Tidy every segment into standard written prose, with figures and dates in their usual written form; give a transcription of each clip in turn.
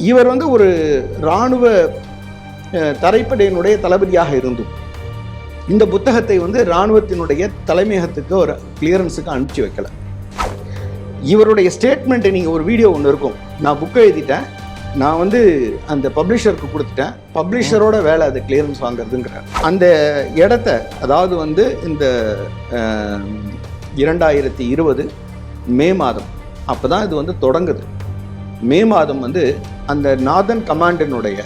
இவர் வந்து ஒரு இராணுவ தரைப்படையினுடைய தளபதியாக இருந்தும் இந்த புத்தகத்தை வந்து இராணுவத்தினுடைய தலைமையகத்துக்கு ஒரு கிளியரன்ஸுக்கு அனுப்பிச்சு வைக்கல. இவருடைய ஸ்டேட்மெண்ட்டை நீங்கள் ஒரு வீடியோ ஒன்று இருக்கும், நான் புக்கை எழுதிட்டேன், நான் வந்து அந்த பப்ளிஷருக்கு கொடுத்துட்டேன், பப்ளிஷரோட வேலை அது கிளியரன்ஸ் வாங்குறதுங்கிறார். அந்த இடத்த அதாவது வந்து இந்த 2020 மே மாதம் அப்போ தான் இது வந்து தொடங்குது. மே மாதம் வந்து அந்த நார்தன் கமாண்டினுடைய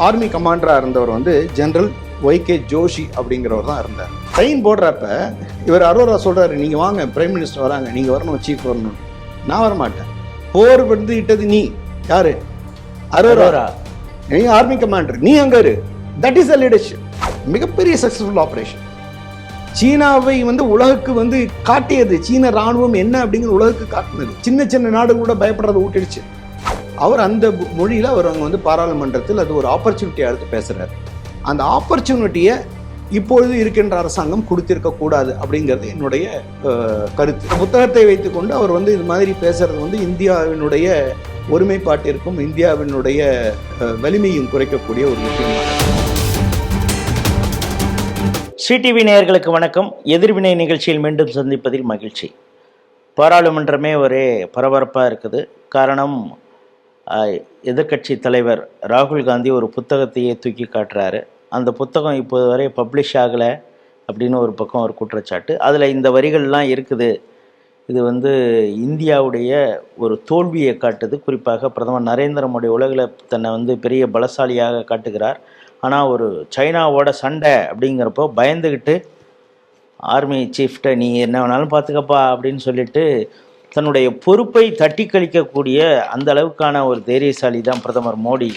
ஆர்மி கமாண்டராக இருந்தவர் வந்து ஜெனரல் ஒய்கே ஜோஷி அப்படிங்கிறவர் தான் இருந்தார். சைன் போடுறப்ப இவர் அரோரா சொல்கிறாரு, நீங்கள் வாங்க, பிரைம் மினிஸ்டர் வராங்க, நீங்கள் வரணும், சீஃப் வரணும். நான் வரமாட்டேன், போர் வந்து இட்டது நீ யாரு? அரோரா, நீ ஆர்மி கமாண்டர், நீ அங்கே இரு. That is a leadership. மிகப்பெரிய சக்ஸஸ்ஃபுல் ஆப்ரேஷன். சீனாவை வந்து உலகுக்கு வந்து காட்டியது, சீன இராணுவம் என்ன அப்படிங்கிற உலகுக்கு காட்டினது. சின்ன சின்ன நாடு கூட பயப்படுறதை ஊட்டிடுச்சு. அவர் அந்த மொழியில் அவர் அங்கே வந்து பாராளுமன்றத்தில் அது ஒரு ஆப்பர்ச்சுனிட்டியாக எடுத்து பேசுகிறார். அந்த ஆப்பர்ச்சுனிட்டியை இப்பொழுது இருக்கின்ற அரசாங்கம் கொடுத்திருக்க கூடாது அப்படிங்கிறது என்னுடைய கருத்து. புத்தகத்தை வைத்துக்கொண்டு அவர் வந்து இது மாதிரி பேசுறது வந்து இந்தியாவினுடைய ஒருமைப்பாட்டிற்கும் இந்தியாவினுடைய வலிமையும் குறைக்கக்கூடிய ஒரு விஷயமாக. ஸ்ரீ டிவி நேயர்களுக்கு வணக்கம். எதிர்வினை நிகழ்ச்சியில் மீண்டும் சந்திப்பதில் மகிழ்ச்சி. பாராளுமன்றமே ஒரே பரபரப்பாக இருக்குது. காரணம், எதிர்கட்சி தலைவர் ராகுல் காந்தி ஒரு புத்தகத்தையே தூக்கி காட்டுறாரு. அந்த புத்தகம் இப்போது வரை பப்ளிஷ் ஆகலை அப்படின்னு ஒரு பக்கம் ஒரு குற்றச்சாட்டு. அதில் இந்த வரிகள்லாம் இருக்குது. இது வந்து இந்தியாவுடைய ஒரு தோல்வியை காட்டுது. குறிப்பாக பிரதமர் நரேந்திர மோடி உலகில் தன்னை வந்து பெரிய பலசாலியாக காட்டுகிறார். ஆனால் ஒரு சைனாவோட சண்டை அப்படிங்கிறப்போ பயந்துக்கிட்டு ஆர்மி சீஃப்ட்ட நீ என்ன வேணாலும் பார்த்துக்கப்பா அப்படின்னு சொல்லிட்டு தன்னுடைய பொறுப்பை தட்டி கழிக்கக்கூடிய அந்த அளவுக்கான ஒரு தைரியசாலி தான் பிரதமர் மோடி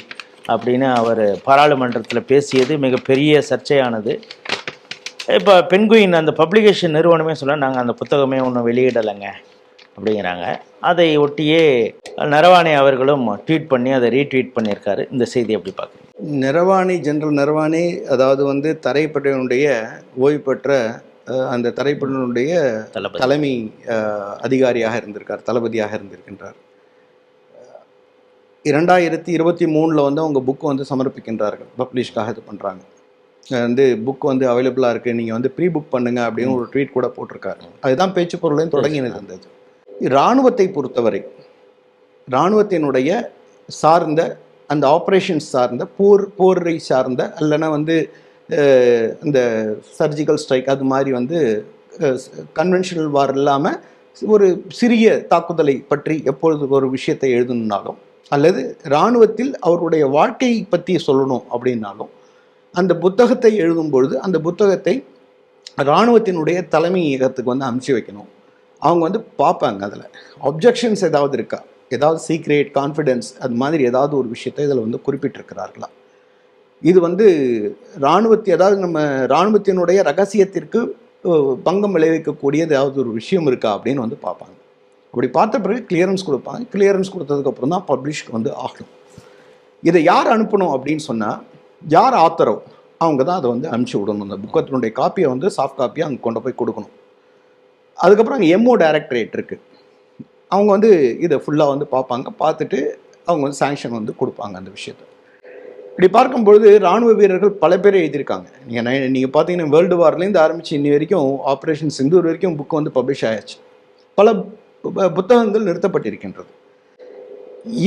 அப்படின்னு அவர் பாராளுமன்றத்தில் பேசியது மிகப்பெரிய சர்ச்சையானது. இப்போ பென்குயின் அந்த பப்ளிகேஷன் நிறுவனமே சொல்ல, நாங்கள் அந்த புத்தகமே ஒன்றும் வெளியிடலைங்க அப்படிங்கிறாங்க. அதை ஒட்டியே நரவானே அவர்களும் ட்வீட் பண்ணி அதை ரீட்வீட் பண்ணியிருக்காரு. இந்த செய்தி எப்படி பார்க்குறீங்க? நரவானே, ஜெனரல் நரவானே, அதாவது வந்து தரைப்படையினுடைய ஓய்வு பெற்ற அந்த தரைப்படையினுடைய தலைமை அதிகாரியாக இருந்திருக்கார், தளபதியாக இருந்திருக்கின்றார். 2023 வந்து அவங்க புக்கு வந்து சமர்ப்பிக்கின்றார்கள், பப்ளிஷ்காக இது பண்ணுறாங்க. வந்து புக் வந்து அவைலபிளாக இருக்குது, நீங்கள் வந்து ப்ரீ புக் பண்ணுங்கள் அப்படின்னு ஒரு ட்வீட் கூட போட்டிருக்காரு. அதுதான் பேச்சு பொருளையும் தொடங்கினது இருந்தது. இராணுவத்தை பொறுத்தவரை இராணுவத்தினுடைய சார்ந்த அந்த ஆப்ரேஷன்ஸ் சார்ந்த போரை சார்ந்த அல்லனா வந்து இந்த சர்ஜிக்கல் ஸ்ட்ரைக் அது மாதிரி வந்து கன்வென்ஷனல் வார் இல்லாமல் ஒரு சிறிய தாக்குதலை பற்றி எப்பொழுது ஒரு விஷயத்தை எழுதணுன்னாலும் அல்லது இராணுவத்தில் அவருடைய வாழ்க்கையை பற்றி சொல்லணும் அப்படின்னாலும் அந்த புத்தகத்தை எழுதும் பொழுது அந்த புத்தகத்தை இராணுவத்தினுடைய தலைமையகத்துக்கு வந்து அனுப்பிச்சி வைக்கணும். அவங்க வந்து பார்ப்பாங்க, அதில் அப்ஜெக்ஷன்ஸ் ஏதாவது இருக்கா, ஏதாவது சீக்ரெட் கான்ஃபிடென்ஸ் அது மாதிரி ஏதாவது ஒரு விஷயத்தை இதில் வந்து குறிப்பிட்டிருக்கிறார்களா, இது வந்து அதாவது நம்ம இராணுவத்தினுடைய ரகசியத்திற்கு பங்கம் விளைவிக்கக்கூடியது ஏதாவது ஒரு விஷயம் இருக்கா அப்படின்னு வந்து பார்ப்பாங்க. அப்படி பார்த்த பிறகு கிளியரன்ஸ் கொடுப்பாங்க. கிளியரன்ஸ் கொடுத்ததுக்கப்புறம் தான் பப்ளிஷ்க்கு வந்து ஆகணும். இதை யார் அனுப்பணும் அப்படின்னு சொன்னால், யார் ஆத்தரோ அவங்க தான் அதை வந்து அனுப்பிச்சி விடணும். அந்த புக்கத்தினுடைய காப்பியை வந்து சாஃப்ட் காப்பியை அங்கே கொண்டு போய் கொடுக்கணும். அதுக்கப்புறம் அங்கே எம்ஓ டைரக்டரேட் இருக்குது, அவங்க வந்து இதை ஃபுல்லாக வந்து பார்ப்பாங்க. பார்த்துட்டு அவங்க வந்து சாங்ஷன் வந்து கொடுப்பாங்க அந்த விஷயத்தை. இப்படி பார்க்கும்பொழுது இராணுவ வீரர்கள் பல பேர் எழுதியிருக்காங்க. நீங்கள் பார்த்தீங்கன்னா வேர்ல்டு வார்லேருந்து ஆரம்பித்து இன்னி வரைக்கும் ஆப்ரேஷன் சிந்தூர் வரைக்கும் புக்கு வந்து பப்ளிஷ் ஆயாச்சு. பல புத்தகங்கள் நிறுத்தப்பட்டிருக்கின்றது.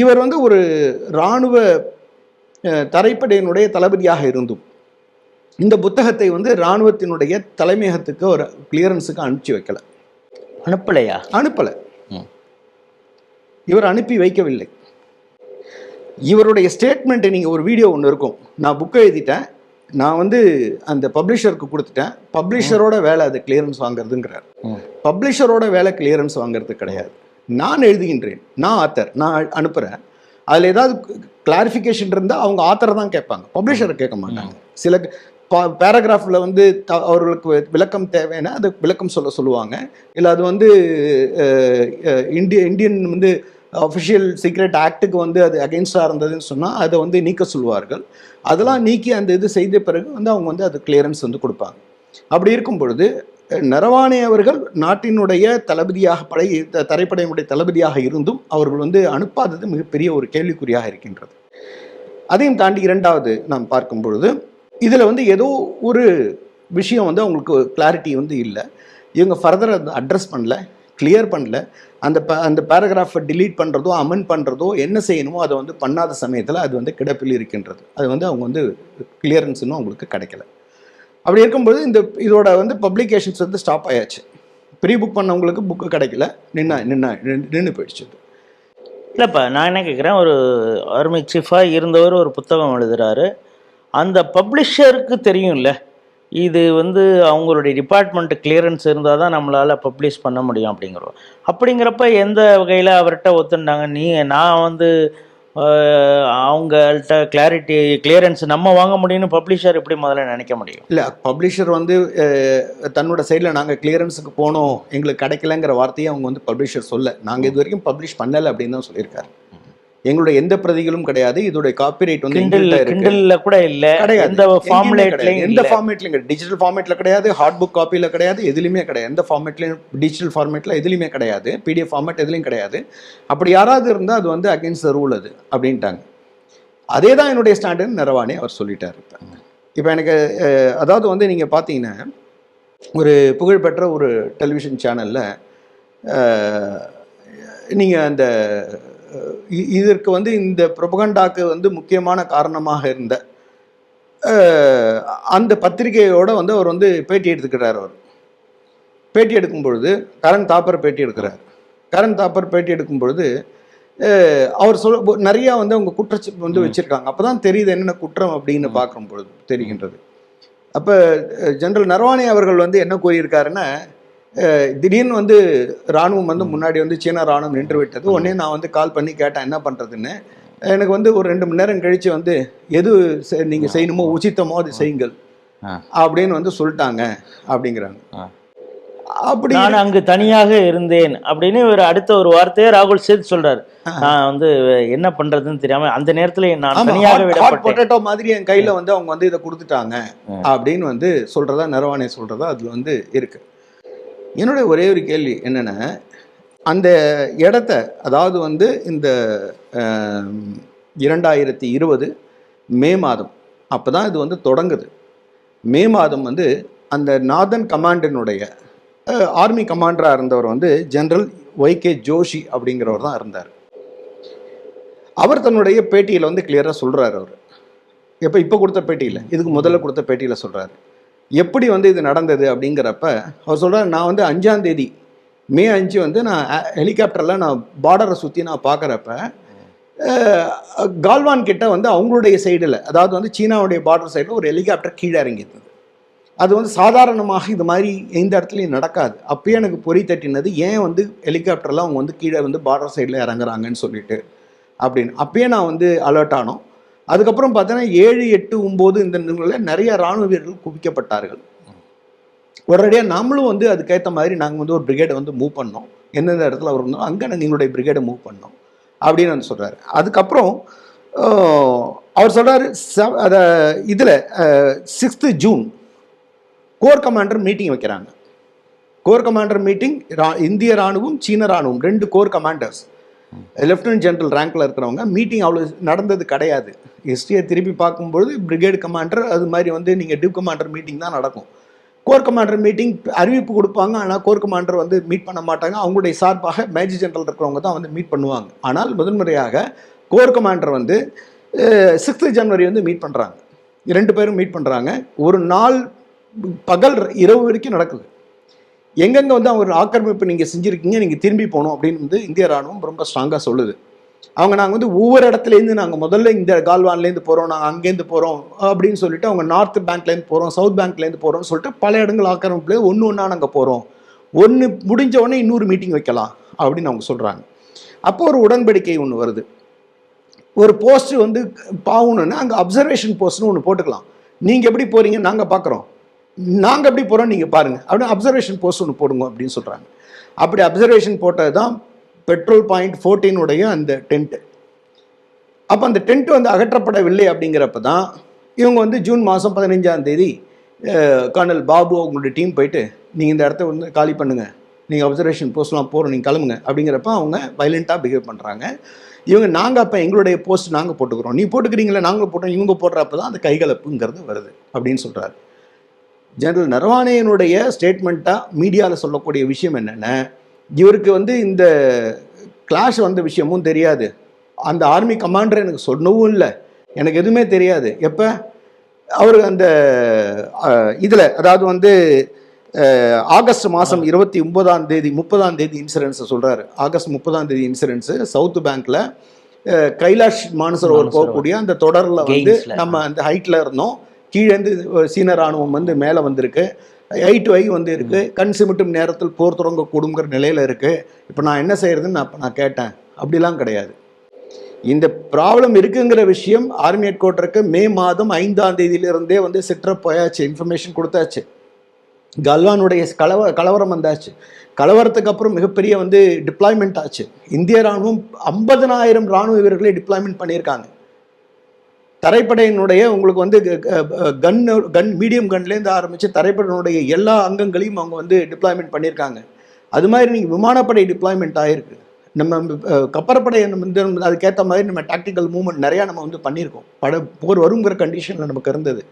இவர் வந்து ஒரு இராணுவ தரைப்படையினுடைய தளபதியாக இருந்தும் இந்த புத்தகத்தை வந்து இராணுவத்தினுடைய தலைமையகத்துக்கு ஒரு கிளியரன்ஸுக்கு அனுப்பிச்சி வைக்கல. அனுப்பலையா? அனுப்பலை. இவர் அனுப்பி வைக்கவில்லை. இவருடைய ஸ்டேட்மெண்ட்டை நீங்கள் ஒரு வீடியோ ஒன்று இருக்கும், நான் புக்கை எழுதிட்டேன், நான் வந்து அந்த பப்ளிஷருக்கு கொடுத்துட்டேன், பப்ளிஷரோட வேலை அது கிளியரன்ஸ் வாங்குறதுங்கிறார். பப்ளிஷரோட வேலை கிளியரன்ஸ் வாங்குறது கிடையாது. நான் எழுதுகின்றேன், நான் ஆத்தர், நான் அனுப்புகிறேன். அதில் ஏதாவது கிளாரிஃபிகேஷன் இருந்தால் அவங்க ஆத்தரை தான் கேட்பாங்க, பப்ளிஷரை கேட்க மாட்டாங்க. சில பேராகிராஃபில் வந்து அவர்களுக்கு விளக்கம் தேவைன்னா அது விளக்கம் சொல்லுவாங்க. இல்லை அது வந்து இந்தியன் வந்து அஃபிஷியல் சீக்ரெட் ஆக்டுக்கு வந்து அது அகெயின்ஸ்டாக இருந்ததுன்னு சொன்னால் அதை வந்து நீக்க சொல்வார்கள். அதெல்லாம் நீக்கி அந்த இது செய்த பிறகு வந்து அவங்க வந்து அது கிளியரன்ஸ் வந்து கொடுப்பாங்க. அப்படி இருக்கும் பொழுது நரவானே அவர்கள் நாட்டினுடைய தளபதியாக தரைப்படையினுடைய தளபதியாக இருந்தும் அவர்கள் வந்து அனுப்பாதது மிகப்பெரிய ஒரு கேள்விக்குறியாக இருக்கின்றது. அதையும் தாண்டி இரண்டாவது நாம் பார்க்கும் பொழுது இதில் வந்து ஏதோ ஒரு விஷயம் வந்து அவங்களுக்கு கிளாரிட்டி வந்து இல்லை. இவங்க ஃபர்தர் அதை அட்ரஸ் பண்ணல, கிளியர் பண்ணல. அந்த பேராகிராஃபை டிலீட் பண்ணுறதோ அமெண்ட் பண்ணுறதோ என்ன செய்யணுமோ அதை வந்து பண்ணாத சமயத்தில் அது வந்து கிடப்பில் இருக்கின்றது. அது வந்து அவங்க வந்து கிளியரன்ஸ் இன்னும் அவங்களுக்கு கிடைக்கல. அப்படி இருக்கும்போது இதோட வந்து பப்ளிகேஷன்ஸ் வந்து ஸ்டாப் ஆயாச்சு. ப்ரீ புக் பண்ணவங்களுக்கு புக்கு கிடைக்கல, நின்று போயிடுச்சு. இல்லைப்பா, நான் என்ன கேட்குறேன், ஒரு ஆர்மி சீஃபாக இருந்தவர் ஒரு புத்தகம் எழுதுகிறாரு, அந்த பப்ளிஷருக்கு தெரியும்ல இது வந்து அவங்களுடைய டிபார்ட்மெண்ட் கிளியரன்ஸ் இருந்தால் தான் நம்மளால் பப்ளிஷ் பண்ண முடியும் அப்படிங்கிறப்ப எந்த வகையில் அவர்கிட்ட ஒத்துண்டாங்க? நான் வந்து அவங்கள்ட்ட கிளியரன்ஸ் நம்ம வாங்க முடியும்னு பப்ளிஷர் எப்படி முதல்ல நினைக்க முடியும்? இல்லை, பப்ளிஷர் வந்து தன்னோட சைடில் நாங்கள் கிளியரன்ஸுக்கு போனோம், எங்களுக்கு கிடைக்கலங்கிற வார்த்தையை அவங்க வந்து பப்ளிஷர் சொல்ல, நாங்கள் இது வரைக்கும் பப்ளிஷ் பண்ணலை அப்படின்னு தான் சொல்லியிருக்காரு. எங்களுடைய எந்த பிரதிகளும் கிடையாது, இதோடைய காப்பிரைட் வந்து கிண்டல்ல கூட இல்லை, எந்த ஃபார்மேட்லையும் டிஜிட்டல் ஃபார்மேட்டில் கிடையாது, ஹார்ட் புக் காப்பியில் கிடையாது, எதுலையுமே கிடையாது. எந்த ஃபார்மேட்லையும் டிஜிட்டல் ஃபார்மேட்டில் எதுலையுமே கிடையாது, பிடிஎஃப் ஃபார்மேட் எதுலையும் கிடையாது. அப்படி யாராவது இருந்தால் அது வந்து அகெயின்ஸ்ட் த ரூல் அது அப்படின்ட்டாங்க. அதே தான் என்னுடைய ஸ்டாண்டுன்னு நரவானே அவர் சொல்லிட்டார். இப்போ எனக்கு அதாவது வந்து நீங்கள் பார்த்தீங்கன்னா ஒரு புகழ்பெற்ற ஒரு டெலிவிஷன் சேனலில் நீங்கள் அந்த இதற்கு வந்து இந்த ப்ரொபகண்டாக்கு வந்து முக்கியமான காரணமாக இருந்த அந்த பத்திரிகையோட வந்து அவர் வந்து பேட்டி எடுத்துக்கிறார். அவர் பேட்டி எடுக்கும் பொழுது கரண் தாப்பர் பேட்டி எடுக்கிறார். கரண் தாப்பர் பேட்டி எடுக்கும் பொழுது அவர் நிறையா வந்து அவங்க குற்றச்சாட்டு வந்து வச்சுருக்காங்க. அப்போ தான் தெரியுது என்னென்ன குற்றம் அப்படின்னு பார்க்கும் பொழுது தெரிகின்றது. அப்போ ஜெனரல் நரவானே அவர்கள் வந்து என்ன கூறியிருக்காருன்னா, திடீர்னு வந்து இராணுவம் வந்து முன்னாடி வந்து சீனா இராணுவம் நின்று விட்டது. உடனே நான் வந்து கால் பண்ணி கேட்டேன் என்ன பண்ணுறதுன்னு. எனக்கு வந்து ஒரு 2 மணி நேரம் கழித்து வந்து எது நீங்கள் செய்யணுமோ உச்சித்தமோ அது செய்யுங்கள் அப்படின்னு வந்து சொல்லிட்டாங்க அப்படிங்கிறாங்க. அப்படி நான் அங்கு தனியாக இருந்தேன் அப்படின்னு ஒரு அடுத்த ஒரு வார்த்தையை ராகுல் சேர்த்து சொல்றாரு. நான் வந்து என்ன பண்றதுன்னு தெரியாம அந்த நேரத்துல நான் தனியாக விடப்பட்டேன், பொட்டேட்டோ மாதிரி என் கையில வந்து அவங்க வந்து இதை கொடுத்துட்டாங்க அப்படின்னு வந்து சொல்றதா நரவானே சொல்றதா அதுல வந்து இருக்கு. என்னுடைய ஒரே ஒரு கேள்வி என்னென்னா, அந்த இடத்த அதாவது வந்து இந்த 2020 மே மாதம் அப்போ தான் இது வந்து தொடங்குது. மே மாதம் வந்து அந்த நார்தன் கமாண்டினுடைய ஆர்மி கமாண்டராக இருந்தவர் வந்து ஜெனரல் ஒய்கே ஜோஷி அப்படிங்கிறவர் தான் இருந்தார். அவர் தன்னுடைய பேட்டியில் வந்து கிளியராக சொல்கிறார். அவர் இப்போ கொடுத்த பேட்டியில், இதுக்கு முதல்ல கொடுத்த பேட்டியில் சொல்கிறார் எப்படி வந்து இது நடந்தது அப்படிங்கிறப்ப அவர் சொல்கிறார், நான் வந்து 5ஆம் தேதி மே 5 வந்து நான் ஹெலிகாப்டரில் நான் பார்டரை சுற்றி நான் பார்க்குறப்ப கால்வான் கிட்ட வந்து அவங்களுடைய சைடில் அதாவது வந்து சீனாவுடைய பார்டர் சைடில் ஒரு ஹெலிகாப்டர் கீழே இறங்கியிருந்தது. அது வந்து சாதாரணமாக இது மாதிரி எந்த இடத்துலையும் நடக்காது. அப்பயே எனக்கு பொறி தட்டினது, ஏன் வந்து ஹெலிகாப்டரில் அவங்க வந்து கீழே வந்து பார்டர் சைடில் இறங்குறாங்கன்னு சொல்லிட்டு அப்படின்னு. அப்பயே நான் வந்து அலர்ட் ஆனோம். அதுக்கப்புறம் பார்த்தோன்னா 7, 8, 9 இந்த நிலையில் நிறைய இராணுவ வீரர்கள் குவிக்கப்பட்டார்கள். உடனடியாக நாமளும் வந்து அதுக்கேற்ற மாதிரி நாங்கள் வந்து ஒரு பிரிகேடை வந்து மூவ் பண்ணோம். எந்தெந்த இடத்துல அவர் இருந்தோம் அங்கே நாங்கள் எங்களுடைய பிரிகேடை மூவ் பண்ணோம் அப்படின்னு வந்து சொல்கிறாரு. அதுக்கப்புறம் அவர் சொல்கிறாரு, அதை இதில் 6th June core commander meeting வைக்கிறாங்க. கோர் கமாண்டர் மீட்டிங், இந்திய இராணுவம் சீன இராணுவம் 2 கோர் கமாண்டர்ஸ் லெஃப்டினன்ட் ஜெனரல் ரேங்க்ல இருக்கிறவங்க மீட்டிங் அவ்வளோ நடந்தது கிடையாது. ஹிஸ்ட்ரியை திருப்பி பார்க்கும்பொழுது பிரிகேடு கமாண்டர் அது மாதிரி வந்து நீங்கள் டிவ் கமாண்டர் மீட்டிங் தான் நடக்கும். கோர் கமாண்டர் மீட்டிங் அறிவிப்பு கொடுப்பாங்க, ஆனால் கோர் கமாண்டர் வந்து மீட் பண்ண மாட்டாங்க. அவங்களுடைய சார்பாக மேஜர் ஜெனரல் இருக்கிறவங்க தான் வந்து மீட் பண்ணுவாங்க. ஆனால் முதன்முறையாக கோர் கமாண்டர் வந்து 6th ஜனவரி வந்து மீட் பண்ணுறாங்க. 2 பேரும் மீட் பண்ணுறாங்க. ஒரு நாள் பகல் இரவு வரைக்கும் நடக்குது. எங்கெங்கே வந்து அவங்க ஆக்கிரமிப்பு நீங்கள் செஞ்சுருக்கீங்க, நீங்கள் திரும்பி போகணும் அப்படின்னு வந்து இந்திய இராணுவம் ரொம்ப ஸ்ட்ராங்காக சொல்லுது. நாங்கள் வந்து ஒவ்வொரு இடத்துலேருந்து நாங்கள் முதல்ல இந்த கால்வான்லேருந்து போகிறோம், நாங்கள் அங்கேருந்து போகிறோம் அப்படின்னு சொல்லிட்டு அவங்க நார்த் பேங்க்லேருந்து போகிறோம், சவுத் பேங்க்லேருந்து போகிறோம்னு சொல்லிட்டு பல இடங்கள் ஆக்கிரமிப்புலேருந்து ஒன்று ஒன்றா நாங்கள் போகிறோம், ஒன்று முடிஞ்ச உடனே இன்னொரு மீட்டிங் வைக்கலாம் அப்படின்னு அவங்க சொல்கிறாங்க. அப்போ ஒரு உடன்படிக்கை ஒன்று வருது. ஒரு போஸ்ட் வந்து பாவணுன்னா அங்கே அப்சர்வேஷன் போஸ்ட்னு ஒன்று போட்டுக்கலாம். நீங்கள் எப்படி போகிறீங்க நாங்கள் பார்க்குறோம், நாங்கள் எப்படி போகிறோம் நீங்கள் பாருங்கள் அப்படின்னு அப்சர்வேஷன் போஸ்ட் ஒன்று போடுங்க அப்படின்னு சொல்கிறாங்க. அப்படி அப்சர்வேஷன் போட்டது தான் பெட்ரோல் பாயிண்ட் 14 அந்த டென்ட்டு. அப்போ அந்த டென்ட் வந்து அகற்றப்படவில்லை அப்படிங்கிறப்ப தான் இவங்க வந்து ஜூன் மாதம் 15ஆம் தேதி கர்னல் பாபு அவங்களுடைய டீம் போயிட்டு நீங்கள் இந்த இடத்த வந்து காலி பண்ணுங்கள், நீங்கள் அப்சர்வேஷன் போஸ்ட்லாம் போகிறோம், நீங்கள் கிளம்புங்க அப்படிங்கிறப்ப அவங்க வைலண்ட்டாக பிஹேவ் பண்ணுறாங்க. இவங்க நாங்கள் அப்போ எங்களுடைய போஸ்ட் நாங்கள் போட்டுக்கிறோம், நீ போட்டுக்கிறீங்களே நாங்களும் போட்டோம், இவங்க போடுறப்ப தான் அந்த கைகலப்புங்கிறது வருது அப்படின்னு சொல்கிறாரு. ஜெனரல் நரவானேனுடைய ஸ்டேட்மெண்ட்டாக மீடியாவில் சொல்லக்கூடிய விஷயம் என்னென்னா, இவருக்கு வந்து இந்த கிளாஷ் வந்த விஷயமும் தெரியாது, அந்த ஆர்மி கமாண்டர் எனக்கு சொல்லவும் இல்லை, எனக்கு எதுவுமே தெரியாது. எப்போ அவர் அந்த இதில் அதாவது வந்து ஆகஸ்ட் மாதம் 29ஆம் தேதி 30ஆம் தேதி இன்சிடென்ட்ஸை சொல்கிறாரு. ஆகஸ்ட் 30ஆம் தேதி இன்சிடென்ட்ஸு சவுத் பேங்க்கில் கைலாஷ் மானசரோவர் போகக்கூடிய அந்த தொடரில் வந்து நம்ம அந்த ஹைட்டில் இருந்தோம், கீழேருந்து சீன ராணுவம் வந்து மேலே வந்திருக்கு, ஐ டு ஐ வந்து இருக்குது, கண் சிமிட்டும் நேரத்தில் போர் தொடங்க கூடுங்கிற நிலையில் இருக்குது. இப்போ நான் என்ன செய்கிறதுன்னு நான் கேட்டேன். அப்படிலாம் கிடையாது. இந்த ப்ராப்ளம் இருக்குங்கிற விஷயம் ஆர்மி ஹெட் குவார்ட்டருக்கு மே மாதம் 5ஆம் தேதியிலிருந்தே வந்து சிட்ரப் போயாச்சு, இன்ஃபர்மேஷன் கொடுத்தாச்சு. கல்வானுடைய கலவரம் வந்தாச்சு. கலவரத்துக்கு அப்புறம் மிகப்பெரிய வந்து டிப்ளாய்மெண்ட் ஆச்சு. இந்திய ராணுவம் 50,000 ராணுவ வீரர்களை டிப்ளாய்மெண்ட் பண்ணியிருக்காங்க. தரைப்படையினுடைய உங்களுக்கு வந்து கன் மீடியம் கன்லேருந்து ஆரம்பித்து தரைப்படையினுடைய எல்லா அங்கங்களையும் அவங்க வந்து டிப்ளாய்மெண்ட் பண்ணியிருக்காங்க. அது மாதிரி நீங்கள் விமானப்படை டிப்ளாய்மெண்ட் ஆகிருக்கு. நம்ம கப்பற்படை வந்து அதுக்கேற்ற மாதிரி நம்ம டாக்டிக்கல் மூவ்மெண்ட் நிறையா நம்ம வந்து பண்ணியிருக்கோம். போர் வருங்கிற கண்டிஷனில் நமக்கு இருந்தது.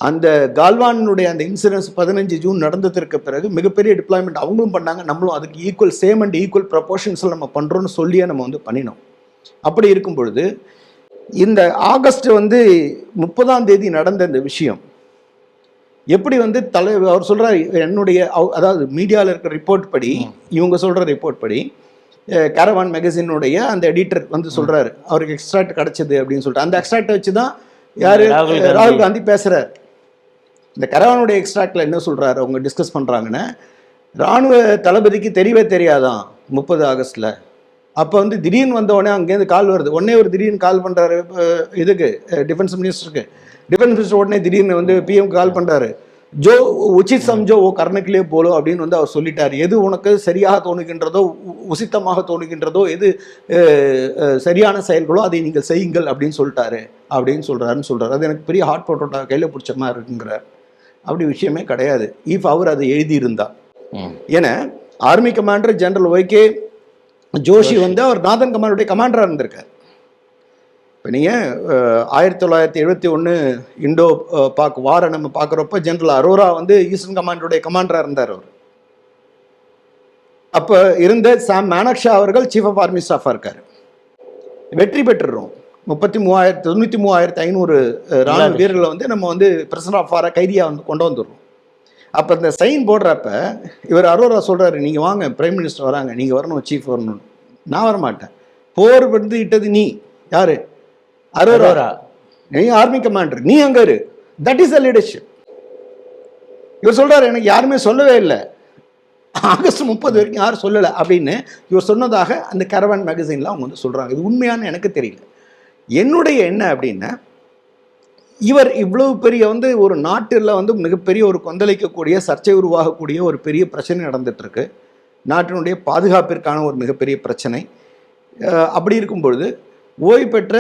அந்த கால்வானுடைய அந்த இன்சிடென்ட்ஸ் 15 ஜூன் நடந்ததற்கு பிறகு மிகப்பெரிய டிப்ளாய்மெண்ட் அவங்களும் பண்ணாங்க, நம்மளும் அதுக்கு ஈக்குவல் சேம் அண்ட் ஈக்குவல் ப்ரொபோர்ஷன்ஸில் நம்ம பண்ணுறோன்னு சொல்லியே நம்ம வந்து பண்ணினோம். அப்படி இருக்கும் பொழுது இந்த ஆகஸ்ட் வந்து 30ஆம் தேதி நடந்த இந்த விஷயம் எப்படி வந்து அவர் சொல்கிறார், என்னுடைய அதாவது மீடியாவில் இருக்கிற ரிப்போர்ட் படி, இவங்க சொல்கிற ரிப்போர்ட் படி கேரவான் மேகசினுடைய அந்த எடிட்டர் வந்து சொல்கிறாரு அவருக்கு எக்ஸ்ட்ராக்ட் கிடச்சிது அப்படின்னு சொல்லிட்டு. அந்த எக்ஸ்ட்ராக்டை வச்சு தான் யார் ராகுல் காந்தி பேசுகிறார். இந்த கேரவானுடைய எக்ஸ்ட்ராக்டில் என்ன சொல்கிறாரு அவங்க டிஸ்கஸ் பண்ணுறாங்கன்னா, இராணுவ தளபதிக்கு தெரியவே தெரியாதான் 30 ஆகஸ்ட்டில். அப்போ வந்து திடீர்னு வந்தோடனே அங்கேருந்து கால் வருது, உடனே ஒரு திடீர்னு கால் பண்ணுறாரு இதுக்கு டிஃபென்ஸ் மினிஸ்டருக்கு. டிஃபென்ஸ் மினிஸ்டர் உடனே திடீர்னு வந்து பிஎம்க்கு கால் பண்ணுறாரு, ஜோ உச்சித் சம்ஜோ ஓ கர்ணக்கிலே போலோ அப்படின்னு வந்து அவர் சொல்லிட்டார். எது உனக்கு சரியாக தோணுகின்றதோ உசித்தமாக தோணுகின்றதோ எது சரியான செயல்களோ அதை நீங்கள் செய்யுங்கள் அப்படின்னு சொல்லிட்டாரு அப்படின்னு சொல்கிறாரு. அது எனக்கு பெரிய ஹாட் போட்டோட்டா கையில் பிடிச்ச மாதிரி இருக்குங்கிறார். அப்படி விஷயமே கிடையாது. இஃப் அவர் அதை எழுதியிருந்தா. ஏன்னா army commander general YK Joshi வந்து அவர் நார்தன் கமாண்டருடைய கமாண்டராக இருந்திருக்கார். இப்போ நீங்கள் 1971 இண்டோ பாக் வாரை நம்ம பார்க்குறப்ப ஜெனரல் அரோரா வந்து ஈஸ்டர்ன் கமாண்டருடைய கமாண்டராக இருந்தார். அவர் அப்போ இருந்த சாம் மானக்ஷா அவர்கள் சீஃப் ஆஃப் ஆர்மி ஸ்டாஃபாக இருக்கார். வெற்றி பெற்றுறோம். 93,500 ராணுவ வீரர்களை வந்து நம்ம வந்து பிரசிடன்ட் ஆஃப் வாரை கைதியாக வந்து கொண்டு வந்துடுறோம். அப்போ இந்த சைன் போடுறப்ப இவர் அரோரா சொல்கிறாரு, நீங்கள் வாங்க பிரைம் மினிஸ்டர் வராங்க, நீங்கள் வரணும், சீஃப் வரணும். நான் வரமாட்டேன், போர் வந்து இட்டது நீ யார், அரோரா, நீ ஆர்மி கமாண்டர், நீ அங்கே இரு, தட் இஸ் த லீடர்ஷிப். இவர் சொல்கிறார் எனக்கு யாருமே சொல்லவே இல்லை, ஆகஸ்ட் 30 வரைக்கும் யாரும் சொல்லலை அப்படின்னு இவர் சொன்னதாக அந்த கேரவான் மேகசினில் அவங்க வந்து சொல்கிறாங்க. இது உண்மையானு எனக்கு தெரியல. என்னுடைய என்ன அப்படின்னா, இவர் இவ்வளவு பெரிய வந்து ஒரு நாட்டில் வந்து மிகப்பெரிய ஒரு கொந்தளிக்கக்கூடிய சர்ச்சை உருவாகக்கூடிய ஒரு பெரிய பிரச்சனை நடந்துகிட்ருக்கு, நாட்டினுடைய பாதுகாப்பிற்கான ஒரு மிகப்பெரிய பிரச்சனை. அப்படி இருக்கும் பொழுது ஓய்வு பெற்ற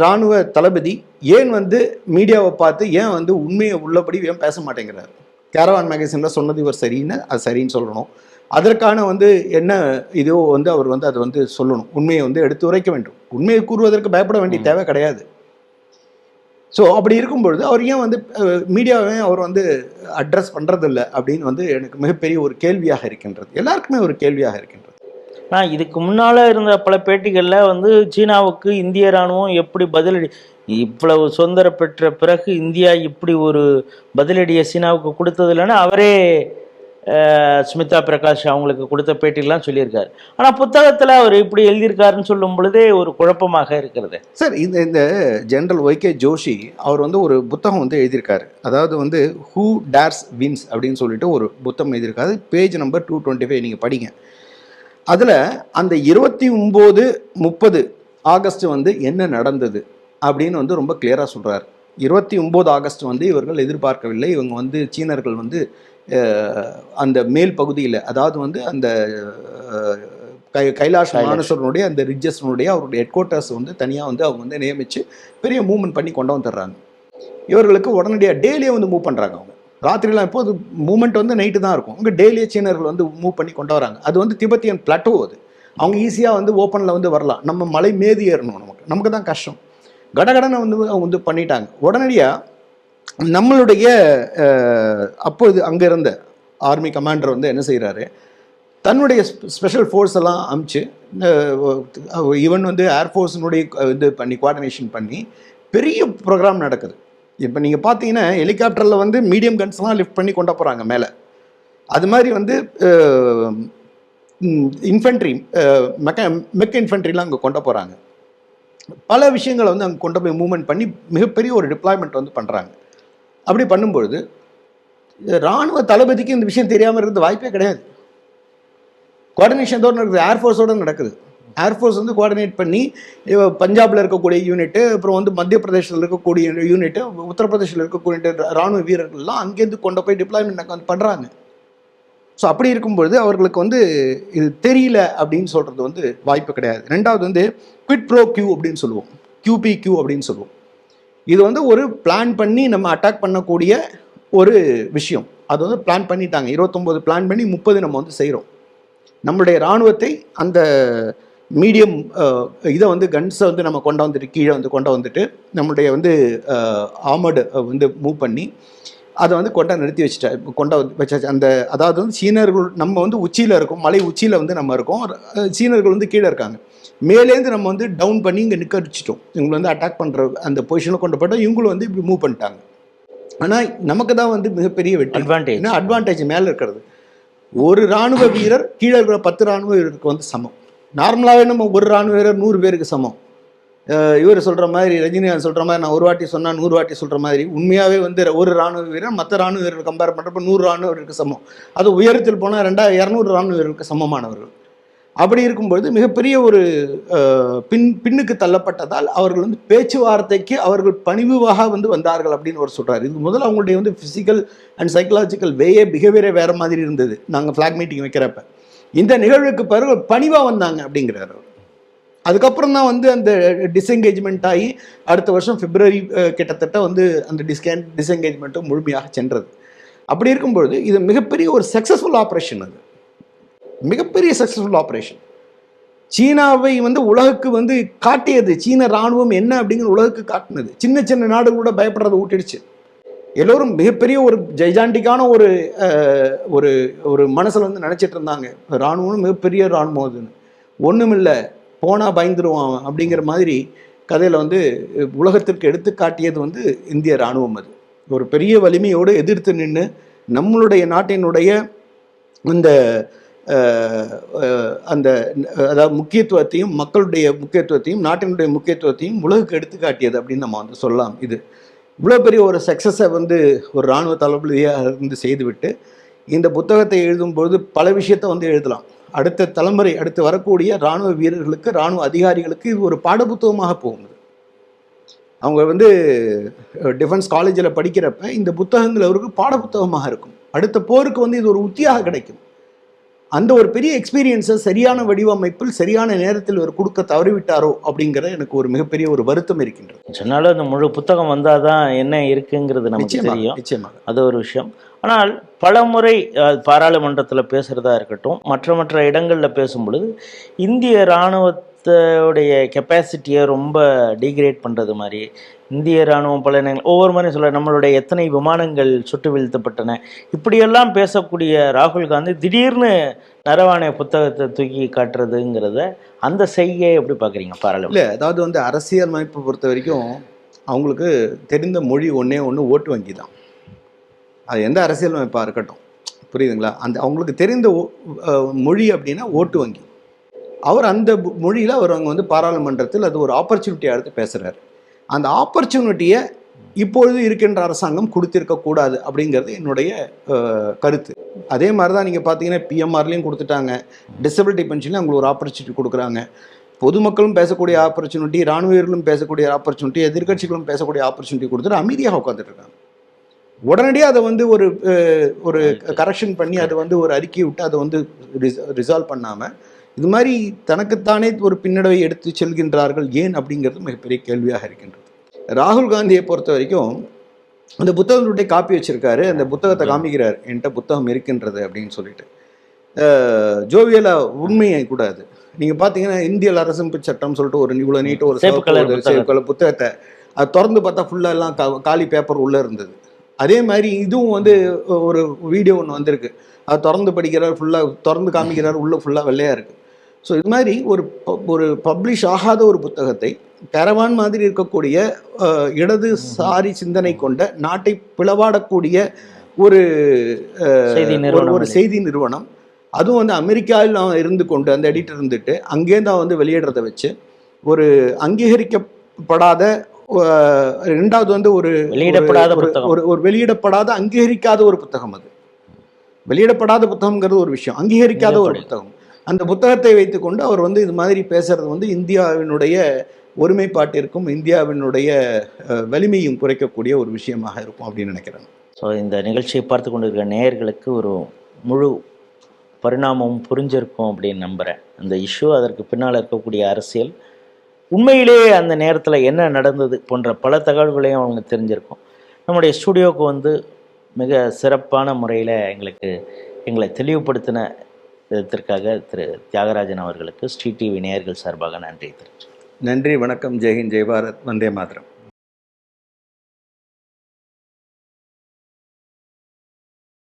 இராணுவ தளபதி ஏன் வந்து மீடியாவை பார்த்து ஏன் வந்து உண்மையை உள்ளபடி ஏன் பேச மாட்டேங்கிறார்? கேரவான் மேகசினில் சொன்னது இவர் சரின்னு அது சரின்னு சொல்லணும். அதற்கான வந்து என்ன இதோ வந்து அவர் வந்து அதை வந்து சொல்லணும், உண்மையை வந்து எடுத்து உரைக்க வேண்டும். உண்மையை கூறுவதற்கு பயப்பட வேண்டிய தேவை கிடையாது. ஸோ அப்படி இருக்கும்பொழுது அவர் ஏன் வந்து மீடியாவே அவர் வந்து அட்ரஸ் பண்ணுறதில்லை அப்படின்னு வந்து எனக்கு மிகப்பெரிய ஒரு கேள்வியாக இருக்கின்றது, எல்லாருக்குமே ஒரு கேள்வியாக இருக்கின்றது. இதுக்கு முன்னால் இருந்த பல பேட்டிகளில் வந்து சீனாவுக்கு இந்திய இராணுவம் எப்படி பதிலடி, இவ்வளவு சுதந்திரம் பெற்ற பிறகு இந்தியா இப்படி ஒரு பதிலடியை சீனாவுக்கு கொடுத்தது இல்லைன்னா அவரே ஸ்மிதா பிரகாஷ் அவங்களுக்கு கொடுத்த பேட்டிலாம் சொல்லியிருக்காரு. ஆனால் புத்தகத்தில் அவர் இப்படி எழுதியிருக்காருன்னு சொல்லும் பொழுதே ஒரு குழப்பமாக இருக்கிறது. சார் இந்த ஜெனரல் ஒய்கே ஜோஷி அவர் வந்து ஒரு புத்தகம் வந்து எழுதியிருக்காரு. அதாவது வந்து ஹூ டேர்ஸ் வின்ஸ் அப்படின்னு சொல்லிட்டு ஒரு புத்தகம் எழுதியிருக்காரு. பேஜ் நம்பர் 225 நீங்கள் படிங்க. அதில் அந்த 29-30 ஆகஸ்ட் வந்து என்ன நடந்தது அப்படின்னு வந்து ரொம்ப கிளியராக சொல்கிறார். 29 ஆகஸ்ட் வந்து இவர்கள் எதிர்பார்க்கவில்லை. இவங்க வந்து சீனர்கள் வந்து அந்த மேல் பகுதியில், அதாவது வந்து அந்த கைலாஷ் மானசரனுடைய அந்த ரிட்ஜஸ்னுடைய அவருடைய ஹெட் குவார்ட்டர்ஸ் வந்து தனியாக வந்து அவங்க வந்து நியமித்து பெரிய மூவ்மெண்ட் பண்ணி கொண்டு வந்துடுறாங்க. இவர்களுக்கு உடனடியாக டெய்லியே வந்து மூவ் பண்ணுறாங்க. அவங்க ராத்திரிலாம் இப்போ அது மூமெண்ட் வந்து நைட்டு தான் இருக்கும். உங்கள் டெய்லியே சீனர்கள் வந்து மூவ் பண்ணி கொண்டு வராங்க. அது வந்து திபெத்தியன் பிளாட்டோ. அது அவங்க ஈஸியாக வந்து ஓப்பனில் வந்து வரலாம். நம்ம மலை மேதி ஏறணும், நமக்கு தான் கஷ்டம். கடகடனை வந்து அவங்க வந்து பண்ணிட்டாங்க உடனடியாக. நம்மளுடைய அப்போது அங்கே இருந்த ஆர்மி கமாண்டர் வந்து என்ன செய்கிறாரு, தன்னுடைய ஸ்பெஷல் ஃபோர்ஸ் எல்லாம் அமுச்சு, ஈவன் வந்து ஏர்ஃபோர்ஸினுடைய இது பண்ணி கோஆர்டினேஷன் பண்ணி பெரிய ப்ரோக்ராம் நடக்குது. இப்போ நீங்கள் பார்த்தீங்கன்னா ஹெலிகாப்டரில் வந்து மீடியம் கன்ஸ்லாம் லிஃப்ட் பண்ணி கொண்டு போகிறாங்க மேலே. அது மாதிரி வந்து இன்ஃபென்ட்ரி மெக் இன்ஃபென்ட்ரிலாம் அங்கே கொண்டு போகிறாங்க. பல விஷயங்களை வந்து அங்கே கொண்டு போய் மூவ்மெண்ட் பண்ணி மிகப்பெரிய ஒரு டிப்ளாய்மெண்ட் வந்து பண்ணுறாங்க. அப்படி பண்ணும்பொழுது இராணுவ தளபதிக்கு இந்த விஷயம் தெரியாமல் இருக்கிறது வாய்ப்பே கிடையாது. கோஆர்டினேஷன் தோடு நடக்குது, ஏர்ஃபோர்ஸோடு நடக்குது. ஏர்ஃபோர்ஸ் வந்து கோஆர்டினேட் பண்ணி பஞ்சாபில் இருக்கக்கூடிய யூனிட்டு, அப்புறம் வந்து மத்திய பிரதேசத்தில் இருக்கக்கூடிய யூனிட்டு, உத்தரப்பிரதேசில் இருக்கக்கூடிய இராணுவ வீரர்கள்லாம் அங்கேருந்து கொண்டு போய் டிப்ளாய்மெண்ட் வந்து பண்ணுறாங்க. ஸோ அப்படி இருக்கும்பொழுது அவர்களுக்கு வந்து இது தெரியல அப்படின்னு சொல்கிறது வந்து வாய்ப்பு கிடையாது. ரெண்டாவது வந்து குவிட் ப்ரோ கியூ அப்படின்னு சொல்லுவோம், QPQ அப்படின்னு சொல்லுவோம். இது வந்து ஒரு பிளான் பண்ணி நம்ம அட்டாக் பண்ணக்கூடிய ஒரு விஷயம். அது வந்து பிளான் பண்ணிட்டாங்க. 29 பிளான் பண்ணி 30 நம்ம வந்து செய்கிறோம். நம்மளுடைய இராணுவத்தை அந்த மீடியம் இதை வந்து கன்ஸை வந்து நம்ம கொண்டு வந்துட்டு கீழே வந்து கொண்டு வந்துட்டு நம்மளுடைய வந்து ஆர்மர்டு வந்து மூவ் பண்ணி அதை வந்து நிறுத்தி வச்சாச்சு. அந்த அதாவது வந்து சீனர்கள் நம்ம வந்து உச்சியில் இருக்கோம், மலை உச்சியில் வந்து நம்ம இருக்கோம், சீனர்கள் வந்து கீழே இருக்காங்க. மேலேருந்து நம்ம வந்து டவுன் பண்ணி இங்கே நிற்க வச்சுட்டோம். இவங்களை வந்து அட்டாக் பண்ணுற அந்த பொசிஷனில் கொண்டு போய்ட்டோம். இவங்களும் வந்து இப்படி மூவ் பண்ணிட்டாங்க. ஆனால் நமக்கு தான் வந்து மிகப்பெரிய வெற்றி, அட்வான்டேஜ் மேலே இருக்கிறது. ஒரு இராணுவ வீரர் கீழே இருக்கிற 10 இராணுவ வீரருக்கு வந்து சமம். நார்மலாகவே நம்ம ஒரு இராணுவ வீரர் 100 பேருக்கு சமம். இவர் சொல்கிற மாதிரி, ரஜினிகாந்த் சொல்கிற மாதிரி, நான் ஒரு வாட்டி சொன்னால் 100 வாட்டி சொல்கிற மாதிரி, உண்மையாகவே வந்து ஒரு இராணுவ வீரர் மற்ற இராணுவ வீரர் கம்பேர் பண்ணுறப்ப 100 இராணுவ வீரருக்கு சமம். அது உயரத்தில் போனால் 200 இராணுவ வீரருக்கு சமமானவர்கள். அப்படி இருக்கும்பொழுது மிகப்பெரிய ஒரு பின்னுக்கு தள்ளப்பட்டதால் அவர்கள் வந்து பேச்சுவார்த்தைக்கு அவர்கள் பணிவாக வந்து வந்தார்கள் அப்படின்னு அவர் சொல்கிறார். இது முதல்ல அவங்களுடைய வந்து ஃபிசிக்கல் அண்ட் சைக்கலாஜிக்கல் பிஹேவியரே வேறு மாதிரி இருந்தது. நாங்கள் ஃப்ளாக் மீட்டிங் வைக்கிறப்ப இந்த நிகழ்வுக்கு பிறகு பணிவாக வந்தாங்க அப்படிங்கிறார் அவர். அதுக்கப்புறம் தான் வந்து அந்த டிஸ்எங்கேஜ்மெண்ட் ஆகி அடுத்த வருஷம் பிப்ரவரி கிட்டத்தட்ட வந்து அந்த டிஸ்எங்கேஜ்மெண்ட்டும் முழுமையாக சென்றது. அப்படி இருக்கும்பொழுது இது மிகப்பெரிய ஒரு சக்ஸஸ்ஃபுல் ஆப்ரேஷன். அது மிகப்பெரிய சக்ஸஸ்ஃபுல் ஆப்ரேஷன். சீனாவை வந்து உலகுக்கு வந்து காட்டியது. சீன இராணுவம் என்ன அப்படிங்கிற உலகுக்கு காட்டினது. சின்ன சின்ன நாடுகள் கூட பயப்படுறதை ஊட்டிடுச்சு. எல்லோரும் மிகப்பெரிய ஒரு ஜெய்ஜாண்டிக்கான ஒரு ஒரு ஒரு மனசில் வந்து நினச்சிட்டு இருந்தாங்க, இராணுவம் மிகப்பெரிய இராணுவம் அதுன்னு. ஒன்றும் இல்லை, போனால் பயந்துருவான் அப்படிங்கிற மாதிரி கதையில் வந்து உலகத்திற்கு எடுத்து காட்டியது வந்து இந்திய இராணுவம். அது ஒரு பெரிய வலிமையோடு எதிர்த்து நின்று நம்மளுடைய நாட்டினுடைய இந்த அந்த அதாவது முக்கியத்துவத்தையும், மக்களுடைய முக்கியத்துவத்தையும், நாட்டினுடைய முக்கியத்துவத்தையும் உலகுக்கு எடுத்து காட்டியது அப்படின்னு நம்ம வந்து சொல்லலாம். இது இவ்வளோ பெரிய ஒரு சக்ஸஸை வந்து ஒரு இராணுவ தளபதியாக இருந்து செய்துவிட்டு இந்த புத்தகத்தை எழுதும்போது பல விஷயத்தை வந்து எழுதலாம். அடுத்த தலைமுறை, அடுத்து வரக்கூடிய இராணுவ வீரர்களுக்கு, இராணுவ அதிகாரிகளுக்கு இது ஒரு பாடப்புத்தகமாக போகுது. அவங்க வந்து டிஃபென்ஸ் காலேஜில் படிக்கிறப்ப இந்த புத்தகங்கள் அவருக்கு பாடப்புத்தகமாக இருக்கும். அடுத்த போருக்கு வந்து இது ஒரு உத்தியாக கிடைக்கும். அந்த ஒரு பெரிய எக்ஸ்பீரியன்ஸை சரியான வடிவமைப்பில் சரியான நேரத்தில் ஒரு கொடுக்க தவறிவிட்டாரோ அப்படிங்கிற எனக்கு ஒரு மிகப்பெரிய ஒரு வருத்தம் இருக்கின்றது. சொன்னாலும் அந்த முழு புத்தகம் வந்தால் தான் என்ன இருக்குங்கிறது நமக்கு தெரியும். நிச்சயமாக அது ஒரு விஷயம். ஆனால் பல முறை பாராளுமன்றத்தில் பேசுகிறதா இருக்கட்டும், மற்ற இடங்களில் பேசும் பொழுது இந்திய இராணுவத்தோடைய கெப்பாசிட்டியை ரொம்ப டீக்ரேட் பண்ணுறது மாதிரி, இந்திய இராணுவம் பல ஒவ்வொரு மாதிரியும் சொல்ல, நம்மளுடைய எத்தனை விமானங்கள் சுட்டு வீழ்த்தப்பட்டன, இப்படியெல்லாம் பேசக்கூடிய ராகுல் காந்தி திடீர்னு நரவானே புத்தகத்தை தூக்கி காட்டுறதுங்கிறத, அந்த செய்கையை எப்படி பார்க்குறீங்க பாராளுமன்றம்? இல்லை, அதாவது வந்து அரசியல் அமைப்பை பொறுத்த வரைக்கும் அவங்களுக்கு தெரிந்த மொழி ஒன்றே ஒன்று ஓட்டு வங்கி தான். அது எந்த அரசியல் அமைப்பாக இருக்கட்டும், புரியுதுங்களா? அந்த அவங்களுக்கு தெரிந்த மொழி அப்படின்னா ஓட்டு வங்கி. அவர் அந்த மொழியில் அவர் அங்கே வந்து பாராளுமன்றத்தில் அது ஒரு ஆப்பர்ச்சுனிட்டியாக எடுத்து பேசுகிறார். அந்த ஆப்பர்ச்சுனிட்டியை இப்பொழுது இருக்கின்ற அரசாங்கம் கொடுத்திருக்கக்கூடாது அப்படிங்கிறது என்னுடைய கருத்து. அதே மாதிரி தான் நீங்கள் பார்த்தீங்கன்னா PMRலையும் கொடுத்துட்டாங்க, டிசபிலிட்டி பென்ஷன்லையும் அவங்களுக்கு ஒரு ஆப்பர்ச்சுனிட்டி கொடுக்குறாங்க. பொதுமக்களும் பேசக்கூடிய ஆப்பர்ச்சுனிட்டி, இராணுவ வீரர்களும் பேசக்கூடிய ஆப்பர்ச்சுனிட்டி, எதிர்கட்சிகளும் பேசக்கூடிய ஆப்பர்ச்சுனிட்டி கொடுத்துட்டு அமைதியாக உட்காந்துட்டு இருக்காங்க. உடனடியாக அதை வந்து ஒரு கரெக்ஷன் பண்ணி அதை வந்து ஒரு அறிக்கை விட்டு அதை வந்து ரிசால்வ் பண்ணாமல் இது மாதிரி தனக்குத்தானே ஒரு பின்னடைவை எடுத்து செல்கின்றார்கள் ஏன் அப்படிங்கிறது மிகப்பெரிய கேள்வியாக இருக்கின்றது. ராகுல் காந்தியை பொறுத்த வரைக்கும் அந்த புத்தகத்துடைய காப்பி வச்சிருக்காரு. அந்த புத்தகத்தை காமிக்கிறார், என்கிட்ட புத்தகம் இருக்கின்றது அப்படின்னு சொல்லிட்டு. ஜோவியலா உண்மையை கூட அது. நீங்க பாத்தீங்கன்னா இந்திய அரசமைப்பு சட்டம் சொல்லிட்டு ஒரு இவ்வளவு நீட்டு ஒரு சேப்பு கலர் சேப்பு கலர் புத்தகத்தை அது திறந்து பார்த்தா ஃபுல்லா எல்லாம் காலி பேப்பர் உள்ள இருந்தது. அதே மாதிரி இதுவும் வந்து ஒரு வீடியோ ஒன்று வந்திருக்கு. அது திறந்து படிக்கிறார், ஃபுல்லா திறந்து காமிக்கிறார், உள்ள ஃபுல்லா வெள்ளையா இருக்கு. ஸோ இது மாதிரி ஒரு பப்ளிஷ் ஆகாத ஒரு புத்தகத்தை கரவான் மாதிரி இருக்கக்கூடிய இடதுசாரி சிந்தனை கொண்ட நாட்டை பிளவாடக்கூடிய ஒரு செய்தி நிறுவனம், அதுவும் வந்து அமெரிக்காவில் இருந்து கொண்டு அந்த எடிட்டர் இருந்துட்டு அங்கேருந்து வந்து வெளியிடுறதை வச்சு ஒரு அங்கீகரிக்கப்படாத, ரெண்டாவது வந்து ஒரு வெளியிடப்படாத அங்கீகரிக்காத ஒரு புத்தகம். அது வெளியிடப்படாத புத்தகம்ங்கிறது ஒரு விஷயம், அங்கீகரிக்காத ஒரு புத்தகம். அந்த புத்தகத்தை வைத்துக்கொண்டு அவர் வந்து இது மாதிரி பேசுறது வந்து இந்தியாவினுடைய ஒருமைப்பாட்டிற்கும் இந்தியாவினுடைய வலிமையும் குறைக்கக்கூடிய ஒரு விஷயமாக இருக்கும் அப்படின்னு நினைக்கிறேன். ஸோ இந்த நிகழ்ச்சியை பார்த்து கொண்டிருக்கிற நேயர்களுக்கு ஒரு முழு பரிணாமம் புரிஞ்சிருக்கும் அப்படின்னு நம்புகிறேன். அந்த இஷ்யூ, அதற்கு பின்னால் இருக்கக்கூடிய அரசியல், உண்மையிலேயே அந்த நேரத்தில் என்ன நடந்தது போன்ற பல தகவல்களையும் அவங்க தெரிஞ்சிருக்கும். நம்முடைய ஸ்டூடியோவுக்கு வந்து மிக சிறப்பான முறையில் எங்களை தெளிவுபடுத்தின விதத்திற்காக திரு தியாகராஜன் அவர்களுக்கு ஸ்ரீ டிவி நேயர்கள் சார்பாக நன்றி தெரிவிக்கிறேன். நன்றி, வணக்கம், ஜெய்ஹிந்த், ஜெய் பாரத், வந்தே மாதரம்.